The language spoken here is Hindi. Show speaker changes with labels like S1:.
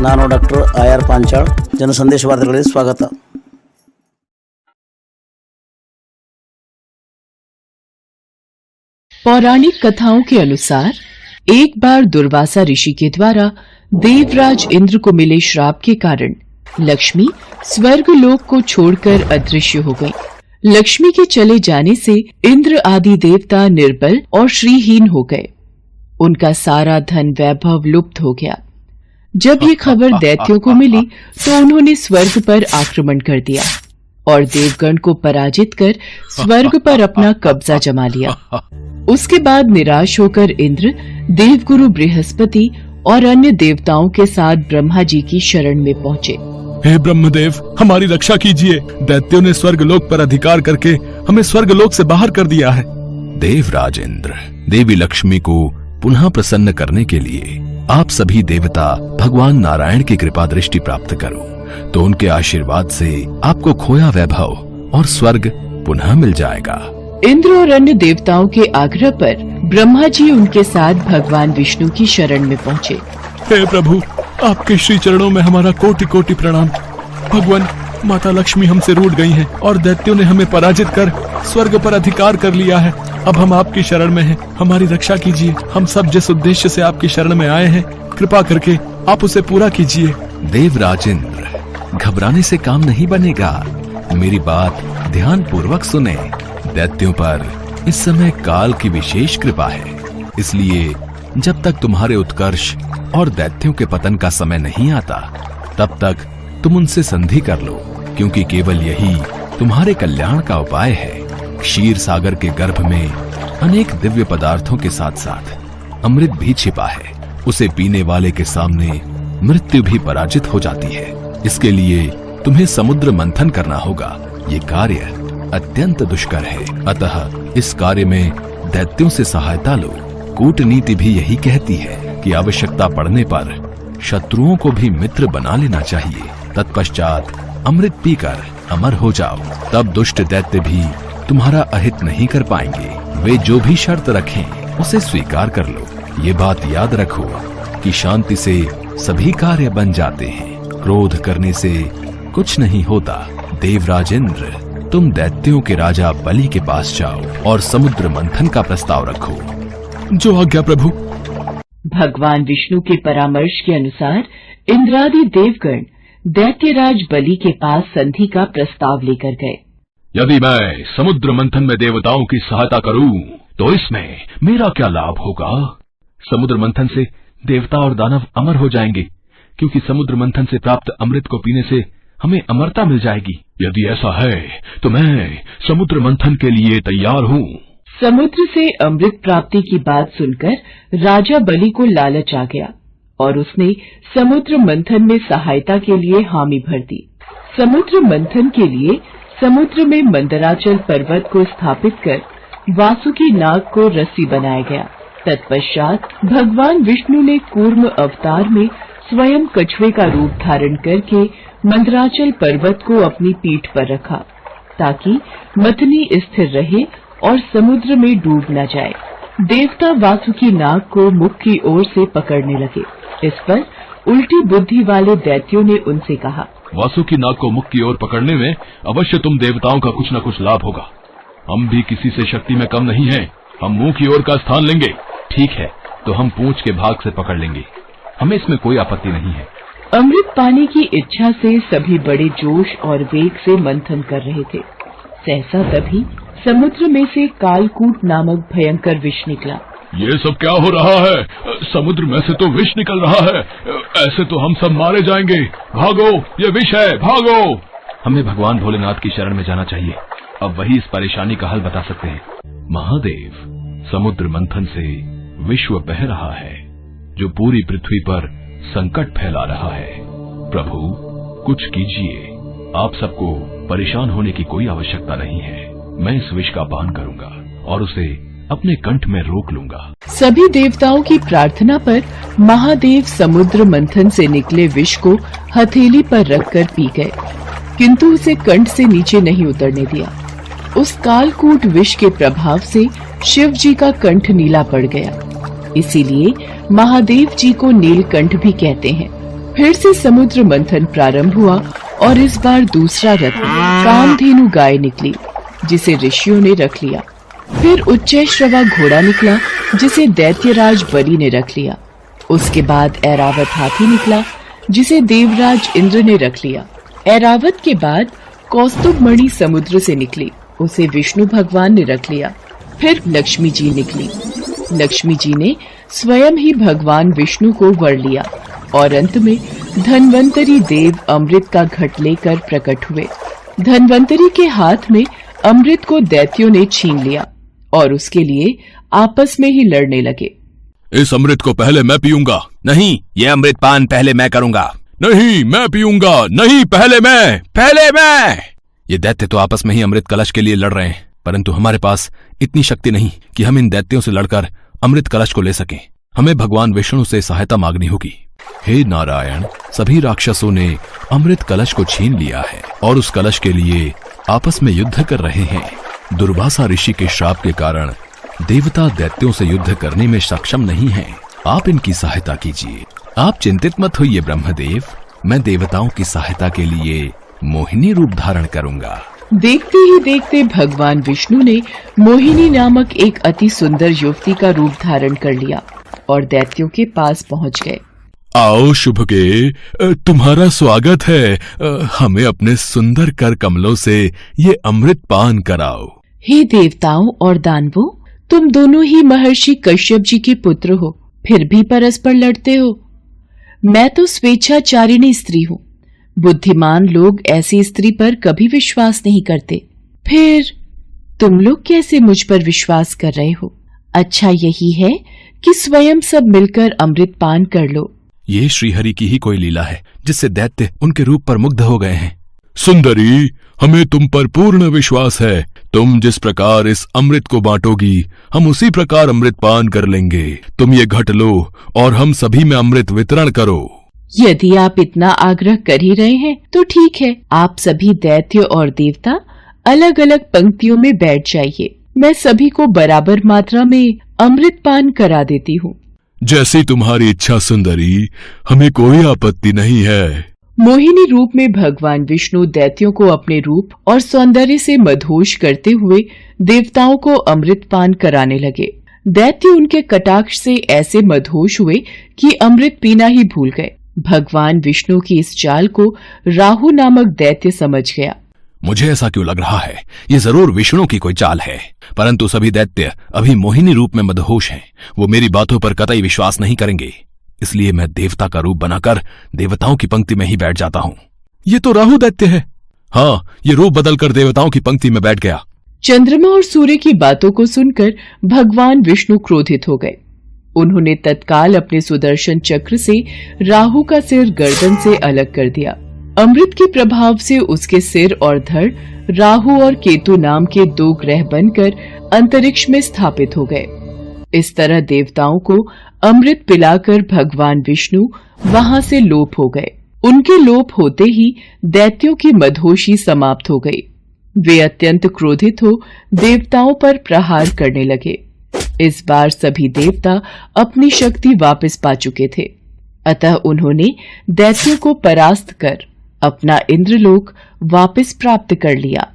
S1: ನಾನು ಡಾಕ್ಟರ್ IR ಪಾಂಚಾಳ್, ಜನಸಂದೇಶ ವಾರ್ತೆಗಳಿಗೆ ಸ್ವಾಗತ.
S2: पौराणिक कथाओं के अनुसार एक बार दुर्वासा ऋषि के द्वारा देवराज इंद्र को मिले श्राप के कारण लक्ष्मी स्वर्ग लोक को छोड़कर अदृश्य हो गई। लक्ष्मी के चले जाने से इंद्र आदि देवता निर्बल और श्रीहीन हो गए। उनका सारा धन वैभव लुप्त हो गया। जब ये खबर दैत्यों को मिली तो उन्होंने स्वर्ग पर आक्रमण कर दिया और देवगण को पराजित कर स्वर्ग पर अपना कब्जा जमा लिया। उसके बाद निराश होकर इंद्र देवगुरु बृहस्पति और अन्य देवताओं के साथ ब्रह्मा जी की शरण में पहुँचे।
S3: हे ब्रह्मदेव, हमारी रक्षा कीजिए। दैत्यों ने स्वर्गलोक पर अधिकार करके हमें स्वर्गलोक से बाहर कर दिया है।
S4: देवराज इंद्र, देवी लक्ष्मी को पुनः प्रसन्न करने के लिए आप सभी देवता भगवान नारायण की कृपा दृष्टि प्राप्त करो, तो उनके आशीर्वाद से आपको खोया वैभव और स्वर्ग पुनः मिल जाएगा।
S2: इंद्र और अन्य देवताओं के आग्रह पर ब्रह्मा जी उनके साथ भगवान विष्णु की शरण में पहुँचे।
S3: हे प्रभु, आपके श्री चरणों में हमारा कोटि कोटि प्रणाम। भगवान, माता लक्ष्मी हमसे रूठ गई हैं और दैत्यों ने हमें पराजित कर स्वर्ग पर अधिकार कर लिया है। अब हम आपकी शरण में हैं, हमारी रक्षा कीजिए। हम सब जिस उद्देश्य से आपकी शरण में आए हैं, कृपा करके आप उसे पूरा कीजिए।
S4: देवराज इंद्र, घबराने से काम नहीं बनेगा। मेरी बात ध्यान पूर्वक सुने। दैत्यों पर इस समय काल की विशेष कृपा है, इसलिए जब तक तुम्हारे उत्कर्ष और दैत्यों के पतन का समय नहीं आता, तब तक तुम उनसे संधि कर लो, क्योंकि केवल यही तुम्हारे कल्याण का उपाय है। क्षीर सागर के गर्भ में अनेक दिव्य पदार्थों के साथ साथ अमृत भी छिपा है। उसे पीने वाले के सामने मृत्यु भी पराजित हो जाती है। इसके लिए तुम्हें समुद्र मंथन करना होगा। ये कार्य अत्यंत दुष्कर है, अतः इस कार्य में दैत्यों से सहायता लो। कूटनीति भी यही कहती है कि आवश्यकता पड़ने पर शत्रुओं को भी मित्र बना लेना चाहिए। तत्पश्चात अमृत पीकर अमर हो जाओ, तब दुष्ट दैत्य भी तुम्हारा अहित नहीं कर पाएंगे। वे जो भी शर्त रखें उसे स्वीकार कर लो। ये बात याद रखो कि शांति से सभी कार्य बन जाते हैं, क्रोध करने से कुछ नहीं होता। देवराज इंद्र, तुम दैत्यों के राजा बलि के पास जाओ और समुद्र मंथन का प्रस्ताव रखो।
S3: जो आज्ञा प्रभु।
S2: भगवान विष्णु के परामर्श के अनुसार इंद्रादि देवगण दैत्यराज बलि के पास संधि का प्रस्ताव लेकर गए।
S5: यदि मैं समुद्र मंथन में देवताओं की सहायता करूं, तो इसमें मेरा क्या लाभ होगा? समुद्र मंथन से देवता और दानव अमर हो जाएंगे, क्योंकि समुद्र मंथन से प्राप्त अमृत को पीने से हमें अमरता मिल जाएगी। यदि ऐसा है तो मैं समुद्र मंथन के लिए तैयार हूँ।
S2: समुद्र से अमृत प्राप्ति की बात सुनकर राजा बलि को लालच आ गया और उसने समुद्र मंथन में सहायता के लिए हामी भर दी। समुद्र मंथन के लिए समुद्र में मंदराचल पर्वत को स्थापित कर वासुकी नाग को रस्सी बनाया गया। तत्पश्चात भगवान विष्णु ने कूर्म अवतार में स्वयं कछुए का रूप धारण करके मंदराचल पर्वत को अपनी पीठ पर रखा, ताकि मथनी स्थिर रहे और समुद्र में डूब न जाए। देवता वासुकी नाग को मुख की ओर से पकड़ने लगे। इस पर उल्टी बुद्धि वाले दैत्यों ने उनसे कहा,
S5: वासुकी नाग को मुख की ओर पकड़ने में अवश्य तुम देवताओं का कुछ न कुछ लाभ होगा। हम भी किसी से शक्ति में कम नहीं हैं। हम मुंह की ओर का स्थान लेंगे। ठीक है, तो हम पूंछ के भाग से पकड़ लेंगे। हमें इसमें कोई आपत्ति नहीं है।
S2: अमृत पाने की इच्छा से सभी बड़े जोश और वेग से मंथन कर रहे थे। सहसा तभी समुद्र में से कालकूट नामक भयंकर विष निकला।
S5: ये सब क्या हो रहा है? समुद्र में से तो विष निकल रहा है। ऐसे तो हम सब मारे जाएंगे। भागो, ये विष है, भागो।
S4: हमें भगवान भोलेनाथ की शरण में जाना चाहिए। अब वही इस परेशानी का हल बता सकते हैं। महादेव, समुद्र मंथन से विश्व बह रहा है, जो पूरी पृथ्वी पर संकट फैला रहा है। प्रभु, कुछ कीजिए। आप सबको परेशान होने की कोई आवश्यकता नहीं है। मैं इस विष का पान करूंगा और उसे अपने कंठ में रोक लूंगा।
S2: सभी देवताओं की प्रार्थना पर महादेव समुद्र मंथन से निकले विष को हथेली पर रखकर पी गए, किंतु उसे कंठ से नीचे नहीं उतरने दिया। उस कालकूट विष के प्रभाव से शिव जी का कंठ नीला पड़ गया। इसीलिए महादेव जी को नीलकंठ भी कहते हैं। फिर से समुद्र मंथन प्रारंभ हुआ और इस बार दूसरा रथ कामधेनु गाय निकली जिसे ऋषियों ने रख लिया। फिर उच्चैश्रवा घोड़ा निकला जिसे दैत्यराज बलि ने रख लिया। उसके बाद ऐरावत हाथी निकला जिसे देवराज इंद्र ने रख लिया। ऐरावत के बाद कौस्तुभ मणि समुद्र से निकली, उसे विष्णु भगवान ने रख लिया। फिर लक्ष्मी जी निकली। लक्ष्मी जी ने स्वयं ही भगवान विष्णु को वर लिया और अंत में धन्वंतरी देव अमृत का घट लेकर प्रकट हुए। धन्वंतरी के हाथ में अमृत को दैत्यों ने छीन लिया और उसके लिए आपस में ही लड़ने लगे।
S3: इस अमृत को पहले मैं पीऊंगा।
S4: नहीं, ये अमृत पान पहले मैं करूंगा।
S3: नहीं, मैं पीऊंगा। नहीं, पहले मैं।
S4: ये दैत्य तो आपस में ही अमृत कलश के लिए लड़ रहे हैं, परंतु हमारे पास इतनी शक्ति नहीं कि हम इन दैत्यों से लड़कर अमृत कलश को ले सकें। हमें भगवान विष्णु से सहायता मांगनी होगी। हे नारायण, सभी राक्षसों ने अमृत कलश को छीन लिया है और उस कलश के लिए आपस में युद्ध कर रहे हैं। दुर्वासा ऋषि के श्राप के कारण देवता दैत्यों से युद्ध करने में सक्षम नहीं हैं। आप इनकी सहायता कीजिए। आप चिंतित मत होइए ब्रह्मदेव, मैं देवताओं की सहायता के लिए मोहिनी रूप धारण करूंगा।
S2: देखते ही देखते भगवान विष्णु ने मोहिनी नामक एक अति सुंदर युवती का रूप धारण कर लिया और दैत्यों के पास पहुंच गए।
S3: आओ शुभगे, तुम्हारा स्वागत है। हमें अपने सुंदर कर कमलों से ये अमृत पान कराओ।
S2: हे देवताओं और दानवों, तुम दोनों ही महर्षि कश्यप जी के पुत्र हो, फिर भी परस्पर लड़ते हो। मैं तो स्वेच्छाचारिणी स्त्री हूँ। बुद्धिमान लोग ऐसी स्त्री पर कभी विश्वास नहीं करते, फिर तुम लोग कैसे मुझ पर विश्वास कर रहे हो? अच्छा यही है कि स्वयं सब मिलकर अमृत पान कर लो।
S3: ये श्रीहरि की ही कोई लीला है जिससे दैत्य उनके रूप पर मुग्ध हो गए हैं। सुंदरी, हमें तुम पर पूर्ण विश्वास है। तुम जिस प्रकार इस अमृत को बांटोगी, हम उसी प्रकार अमृत पान कर लेंगे। तुम ये घट लो और हम सभी में अमृत वितरण करो।
S2: यदि आप इतना आग्रह कर ही रहे हैं तो ठीक है, आप सभी दैत्य और देवता अलग अलग पंक्तियों में बैठ जाइए। मैं सभी को बराबर मात्रा में अमृत पान करा देती हूँ।
S3: जैसी तुम्हारी इच्छा सुंदरी, हमें कोई आपत्ति नहीं है।
S2: मोहिनी रूप में भगवान विष्णु दैत्यों को अपने रूप और सौंदर्य से मदहोश करते हुए देवताओं को अमृत पान कराने लगे। दैत्य उनके कटाक्ष से ऐसे मदहोश हुए कि अमृत पीना ही भूल गए। भगवान विष्णु की इस चाल को राहु नामक दैत्य समझ गया।
S4: मुझे ऐसा क्यों लग रहा है, ये जरूर विष्णु की कोई चाल है, परंतु सभी दैत्य अभी मोहिनी रूप में मदहोश हैं। वो मेरी बातों पर कतई विश्वास नहीं करेंगे, इसलिए मैं देवता का रूप बनाकर देवताओं की पंक्ति में ही बैठ जाता हूँ।
S3: ये तो राहु दैत्य है।
S4: हाँ, ये रूप बदलकर देवताओं की पंक्ति में बैठ गया।
S2: चंद्रमा और सूर्य की बातों को सुनकर भगवान विष्णु क्रोधित हो गए। उन्होंने तत्काल अपने सुदर्शन चक्र से राहु का सिर गर्दन से अलग कर दिया। अमृत के प्रभाव से उसके सिर और धड़ राहु और केतु नाम के दो ग्रह बनकर अंतरिक्ष में स्थापित हो गए। इस तरह देवताओं को अमृत पिलाकर भगवान विष्णु वहां से लोप हो गए। उनके लोप होते ही दैत्यों की मदहोशी समाप्त हो गई। वे अत्यंत क्रोधित हो देवताओं पर प्रहार करने लगे। इस बार सभी देवता अपनी शक्ति वापस पा चुके थे, अतः उन्होंने दैत्यों को परास्त कर अपना इंद्रलोक वापस प्राप्त कर लिया।